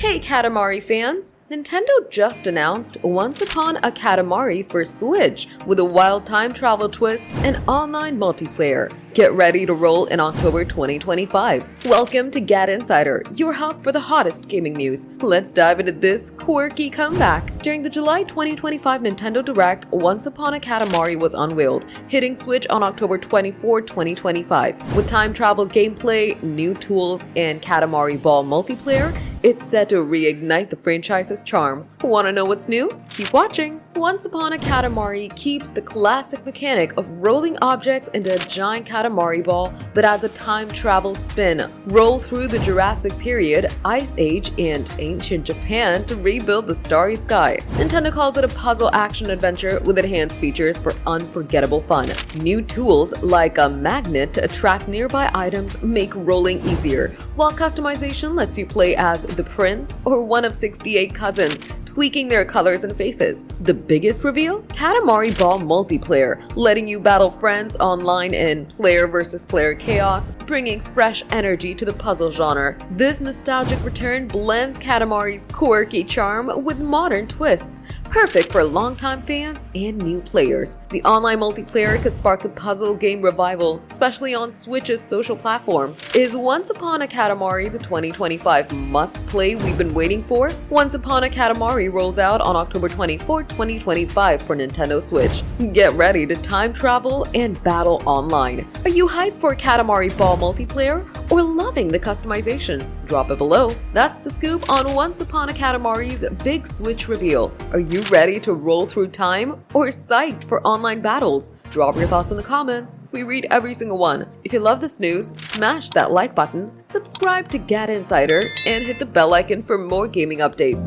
Hey Katamari fans! Nintendo just announced Once Upon a Katamari for Switch with a wild time travel twist and online multiplayer. Get ready to roll in October 2025. Welcome to GadInsider, your hub for the hottest gaming news. Let's dive into this quirky comeback. During the July 2025 Nintendo Direct, Once Upon a Katamari was unveiled, hitting Switch on October 24, 2025. With time travel gameplay, new tools, and KatamariBall multiplayer, it's set to reignite the franchise's charm. Want to know what's new? Keep watching! Once Upon a Katamari keeps the classic mechanic of rolling objects into a giant Katamari ball, but adds a time travel spin. Roll through the Jurassic period, Ice Age, and ancient Japan to rebuild the starry sky. Nintendo calls it a puzzle action adventure with enhanced features for unforgettable fun. New tools like a magnet to attract nearby items make rolling easier, while customization lets you play as the prince or one of 68 cousins, tweaking their colors and faces. The biggest reveal? KatamariBall multiplayer, letting you battle friends online in player versus player chaos, bringing fresh energy to the puzzle genre. This nostalgic return blends Katamari's quirky charm with modern twists, perfect for longtime fans and new players. The online multiplayer could spark a puzzle game revival, especially on Switch's social platform. Is Once Upon a Katamari the 2025 must-play we've been waiting for? Once Upon a Katamari rolls out on October 24, 2025 for Nintendo Switch. Get ready to time travel and battle online. Are you hyped for KatamariBall multiplayer or loving the customization? Drop it below. That's the scoop on Once Upon a Katamari's big Switch reveal. Are you ready to roll through time or psyched for online battles? Drop your thoughts in the comments. We read every single one. If you love this news, smash that like button, subscribe to GadInsider, and hit the bell icon for more gaming updates.